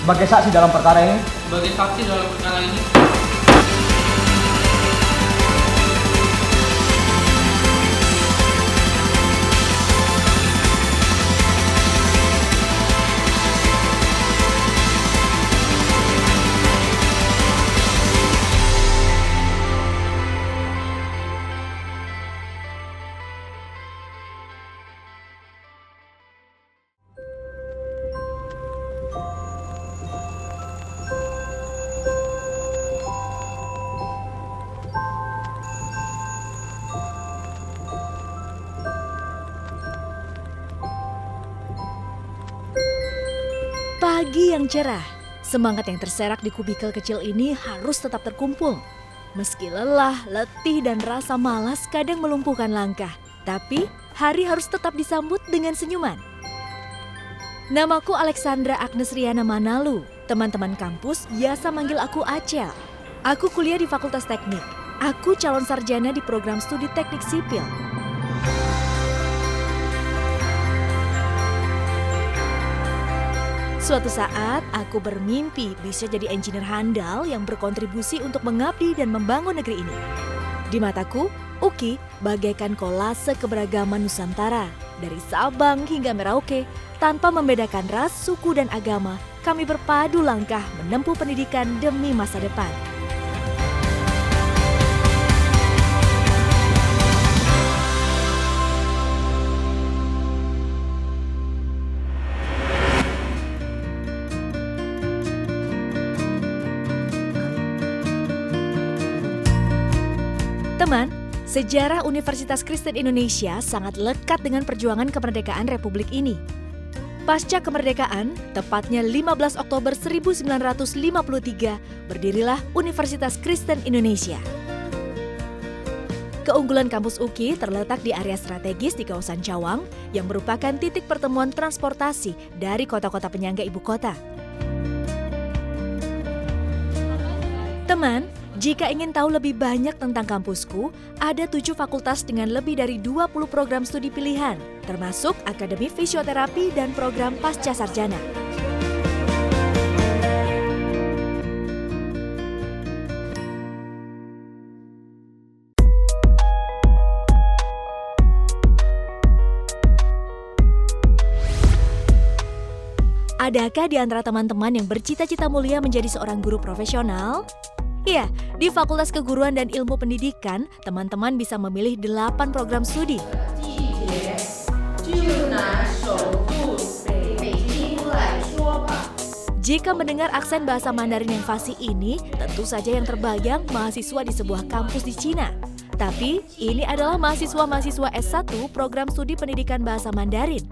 sebagai saksi dalam perkara ini. Sebagai saksi dalam perkara ini. Pagi yang cerah, semangat yang terserak di kubikel kecil ini harus tetap terkumpul. Meski lelah, letih, dan rasa malas kadang melumpuhkan langkah, tapi hari harus tetap disambut dengan senyuman. Namaku Alexandra Agnes Riana Manalu. Teman-teman kampus biasa manggil aku Acel. Aku kuliah di Fakultas Teknik. Aku calon sarjana di program studi teknik sipil. Suatu saat, aku bermimpi bisa jadi engineer handal yang berkontribusi untuk mengabdi dan membangun negeri ini. Di mataku, UKI bagaikan kolase keberagaman Nusantara. Dari Sabang hingga Merauke, tanpa membedakan ras, suku, dan agama, kami berpadu langkah menempuh pendidikan demi masa depan. Teman, sejarah Universitas Kristen Indonesia sangat lekat dengan perjuangan kemerdekaan Republik ini. Pasca kemerdekaan, tepatnya 15 Oktober 1953, berdirilah Universitas Kristen Indonesia. Keunggulan kampus UKI terletak di area strategis di kawasan Cawang yang merupakan titik pertemuan transportasi dari kota-kota penyangga ibu kota. Teman, jika ingin tahu lebih banyak tentang kampusku, ada 7 fakultas dengan lebih dari 20 program studi pilihan, termasuk Akademi Fisioterapi dan program Pasca Sarjana. Adakah di antara teman-teman yang bercita-cita mulia menjadi seorang guru profesional? Ya, di Fakultas Keguruan dan Ilmu Pendidikan, teman-teman bisa memilih 8 program studi. Jika mendengar aksen bahasa Mandarin yang fasih ini, tentu saja yang terbayang mahasiswa di sebuah kampus di Cina. Tapi, ini adalah mahasiswa-mahasiswa S1 program studi pendidikan bahasa Mandarin.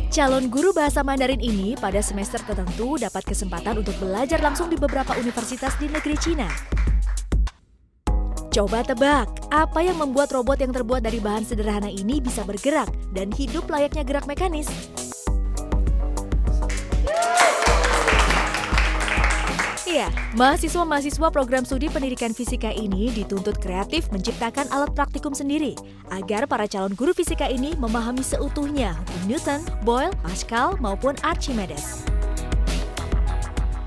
Calon guru bahasa Mandarin ini pada semester tertentu dapat kesempatan untuk belajar langsung di beberapa universitas di negeri Cina. Coba tebak, apa yang membuat robot yang terbuat dari bahan sederhana ini bisa bergerak dan hidup layaknya gerak mekanis? Iya, mahasiswa-mahasiswa program studi pendidikan fisika ini dituntut kreatif menciptakan alat praktikum sendiri agar para calon guru fisika ini memahami seutuhnya hukum Newton, Boyle, Pascal, maupun Archimedes.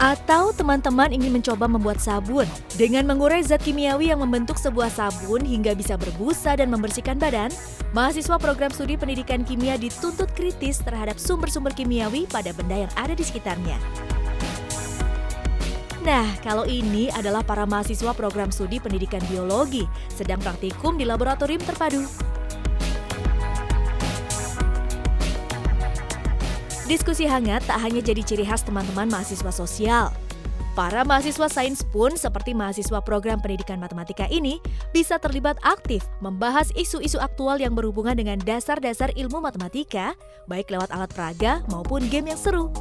Atau teman-teman ingin mencoba membuat sabun dengan mengurai zat kimiawi yang membentuk sebuah sabun hingga bisa berbusa dan membersihkan badan, mahasiswa program studi pendidikan kimia dituntut kritis terhadap sumber-sumber kimiawi pada benda yang ada di sekitarnya. Nah, kalau ini adalah para mahasiswa program studi pendidikan biologi, sedang praktikum di laboratorium terpadu. Diskusi hangat tak hanya jadi ciri khas teman-teman mahasiswa sosial. Para mahasiswa sains pun seperti mahasiswa program pendidikan matematika ini bisa terlibat aktif membahas isu-isu aktual yang berhubungan dengan dasar-dasar ilmu matematika, baik lewat alat peraga maupun game yang seru.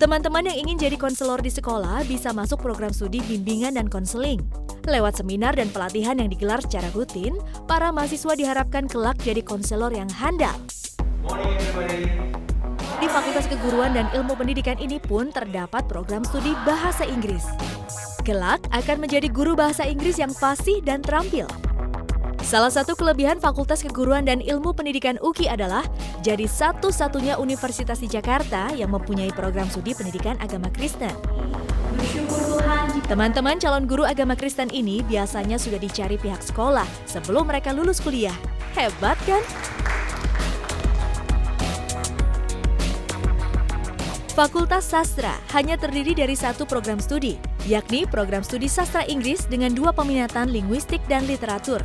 Teman-teman yang ingin jadi konselor di sekolah bisa masuk program studi bimbingan dan konseling. Lewat seminar dan pelatihan yang digelar secara rutin, para mahasiswa diharapkan kelak jadi konselor yang handal. Di Fakultas Keguruan dan Ilmu Pendidikan ini pun terdapat program studi bahasa Inggris. Kelak akan menjadi guru bahasa Inggris yang fasih dan terampil. Salah satu kelebihan Fakultas Keguruan dan Ilmu Pendidikan UKI adalah jadi satu-satunya universitas di Jakarta yang mempunyai program studi pendidikan agama Kristen. Teman-teman calon guru agama Kristen ini biasanya sudah dicari pihak sekolah sebelum mereka lulus kuliah. Hebat kan? Fakultas Sastra hanya terdiri dari satu program studi, yakni program studi sastra Inggris dengan 2 peminatan linguistik dan literatur.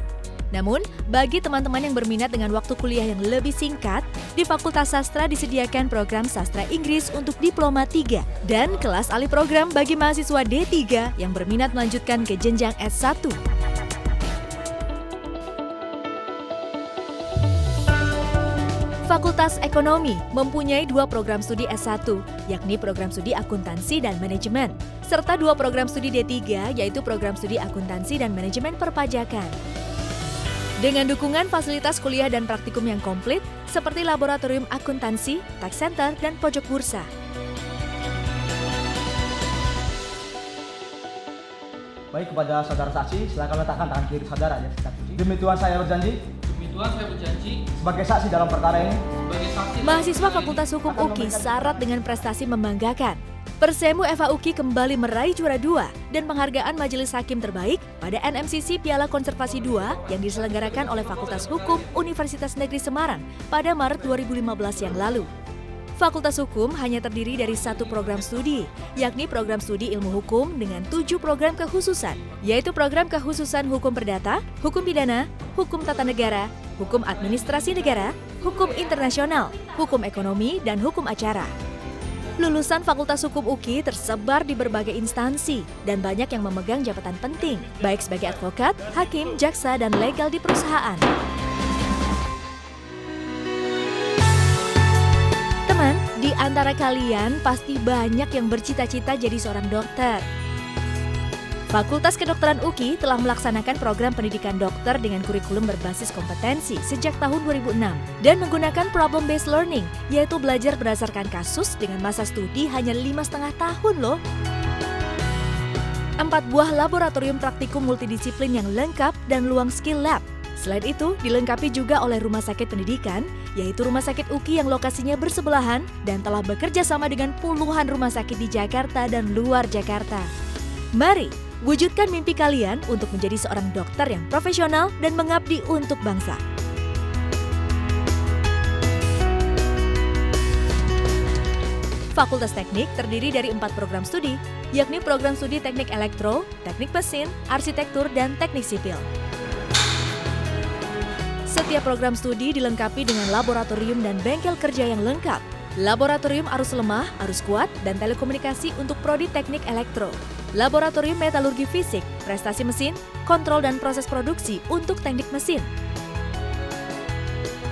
Namun, bagi teman-teman yang berminat dengan waktu kuliah yang lebih singkat, di Fakultas Sastra disediakan program sastra Inggris untuk diploma 3 dan kelas alih program bagi mahasiswa D3 yang berminat melanjutkan ke jenjang S1. Fakultas Ekonomi mempunyai 2 program studi S1, yakni program studi akuntansi dan manajemen, serta 2 program studi D3, yaitu program studi akuntansi dan manajemen perpajakan. Dengan dukungan fasilitas kuliah dan praktikum yang komplit, seperti laboratorium akuntansi, tax center, dan pojok bursa. Baik, kepada saudara saksi, silakan letakkan tangan kiri saudara di atas kitab suci. Demi Tuhan saya berjanji. Demi Tuhan saya berjanji Sebagai saksi dalam perkara ini. sebagai saksi. Mahasiswa Fakultas Hukum UKI syarat dengan prestasi membanggakan. Persemu FH UKI kembali meraih juara 2 dan penghargaan Majelis Hakim Terbaik pada NMCC Piala Konservasi 2 yang diselenggarakan oleh Fakultas Hukum Universitas Negeri Semarang pada Maret 2015 yang lalu. Fakultas Hukum hanya terdiri dari satu program studi, yakni program studi ilmu hukum dengan 7 program kekhususan, yaitu program kekhususan hukum perdata, hukum pidana, hukum tata negara, hukum administrasi negara, hukum internasional, hukum ekonomi, dan hukum acara. Lulusan Fakultas Hukum UKI tersebar di berbagai instansi dan banyak yang memegang jabatan penting, baik sebagai advokat, hakim, jaksa, dan legal di perusahaan. Teman, di antara kalian pasti banyak yang bercita-cita jadi seorang dokter. Fakultas Kedokteran UKI telah melaksanakan program pendidikan dokter dengan kurikulum berbasis kompetensi sejak tahun 2006 dan menggunakan problem-based learning, yaitu belajar berdasarkan kasus dengan masa studi hanya 5,5 tahun loh. 4 buah laboratorium praktikum multidisiplin yang lengkap dan luang skill lab. Selain itu, dilengkapi juga oleh rumah sakit pendidikan, yaitu Rumah Sakit UKI yang lokasinya bersebelahan dan telah bekerja sama dengan puluhan rumah sakit di Jakarta dan luar Jakarta. Mari, wujudkan mimpi kalian untuk menjadi seorang dokter yang profesional dan mengabdi untuk bangsa. Fakultas Teknik terdiri dari 4 program studi, yakni program studi Teknik Elektro, Teknik Mesin, Arsitektur, dan Teknik Sipil. Setiap program studi dilengkapi dengan laboratorium dan bengkel kerja yang lengkap. Laboratorium arus lemah, arus kuat, dan telekomunikasi untuk prodi Teknik Elektro. Laboratorium metalurgi fisik, prestasi mesin, kontrol dan proses produksi untuk teknik mesin.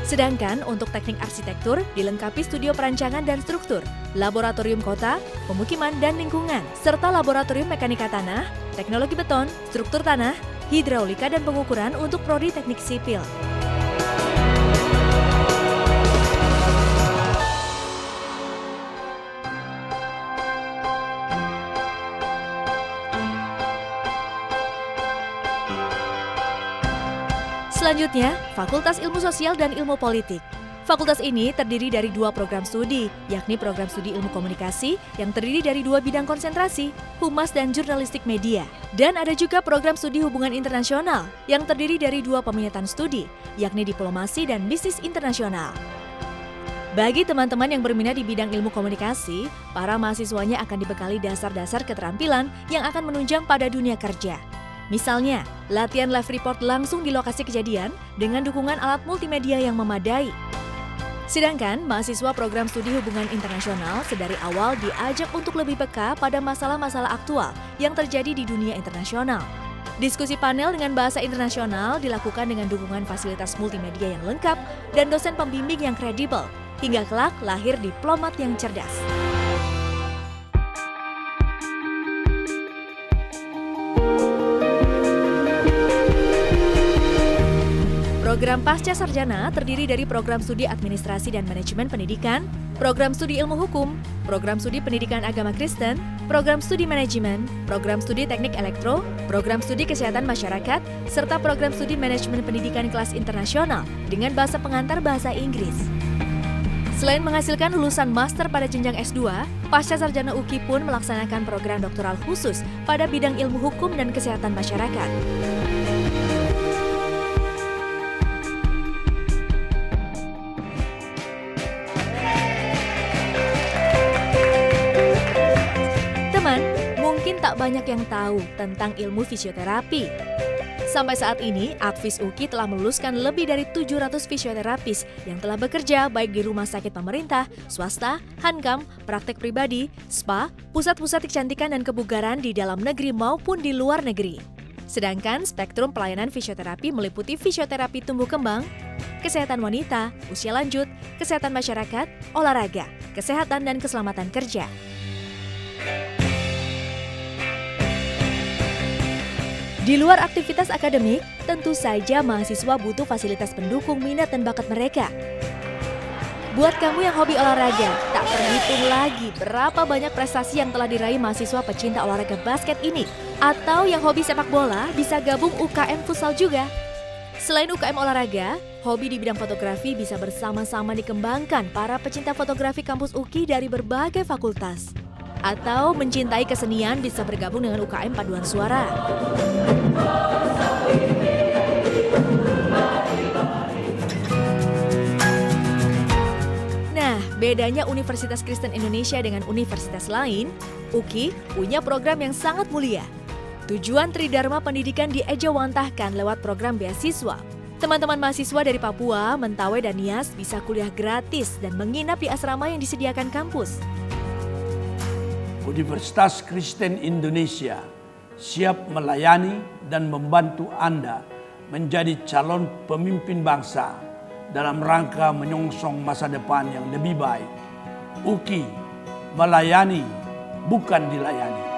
Sedangkan untuk teknik arsitektur dilengkapi studio perancangan dan struktur, laboratorium kota, pemukiman dan lingkungan, serta laboratorium mekanika tanah, teknologi beton, struktur tanah, hidraulika dan pengukuran untuk prodi teknik sipil. Selanjutnya, Fakultas Ilmu Sosial dan Ilmu Politik. Fakultas ini terdiri dari 2 program studi, yakni program studi Ilmu Komunikasi yang terdiri dari 2 bidang konsentrasi, Humas dan Jurnalistik Media. Dan ada juga program studi Hubungan Internasional yang terdiri dari 2 peminatan studi, yakni Diplomasi dan Bisnis Internasional. Bagi teman-teman yang berminat di bidang ilmu komunikasi, para mahasiswanya akan dibekali dasar-dasar keterampilan yang akan menunjang pada dunia kerja. Misalnya, latihan live report langsung di lokasi kejadian dengan dukungan alat multimedia yang memadai. Sedangkan mahasiswa program studi hubungan internasional sedari awal diajak untuk lebih peka pada masalah-masalah aktual yang terjadi di dunia internasional. Diskusi panel dengan bahasa internasional dilakukan dengan dukungan fasilitas multimedia yang lengkap dan dosen pembimbing yang kredibel, hingga kelak lahir diplomat yang cerdas. Program Pasca Sarjana terdiri dari program studi Administrasi dan Manajemen Pendidikan, program studi Ilmu Hukum, program studi Pendidikan Agama Kristen, program studi Manajemen, program studi Teknik Elektro, program studi Kesehatan Masyarakat, serta program studi Manajemen Pendidikan kelas internasional dengan bahasa pengantar bahasa Inggris. Selain menghasilkan lulusan master pada jenjang S2, Pasca Sarjana UKI pun melaksanakan program doktoral khusus pada bidang ilmu hukum dan kesehatan masyarakat. Teman, mungkin tak banyak yang tahu tentang ilmu fisioterapi. Sampai saat ini, Advis UKI telah meluluskan lebih dari 700 fisioterapis yang telah bekerja baik di rumah sakit pemerintah, swasta, hankam, praktek pribadi, spa, pusat-pusat kecantikan dan kebugaran di dalam negeri maupun di luar negeri. Sedangkan spektrum pelayanan fisioterapi meliputi fisioterapi tumbuh kembang, kesehatan wanita, usia lanjut, kesehatan masyarakat, olahraga, kesehatan dan keselamatan kerja. Di luar aktivitas akademik, tentu saja mahasiswa butuh fasilitas pendukung minat dan bakat mereka. Buat kamu yang hobi olahraga, tak terhitung lagi berapa banyak prestasi yang telah diraih mahasiswa pecinta olahraga basket ini. Atau yang hobi sepak bola bisa gabung UKM futsal juga. Selain UKM olahraga, hobi di bidang fotografi bisa bersama-sama dikembangkan para pecinta fotografi kampus UKI dari berbagai fakultas. Atau mencintai kesenian bisa bergabung dengan UKM paduan suara. Nah, bedanya Universitas Kristen Indonesia dengan universitas lain, UKI punya program yang sangat mulia. Tujuan Tridharma Pendidikan diejawantahkan lewat program beasiswa. Teman-teman mahasiswa dari Papua, Mentawai, dan Nias bisa kuliah gratis dan menginap di asrama yang disediakan kampus. Universitas Kristen Indonesia siap melayani dan membantu Anda menjadi calon pemimpin bangsa dalam rangka menyongsong masa depan yang lebih baik. UKI melayani, bukan dilayani.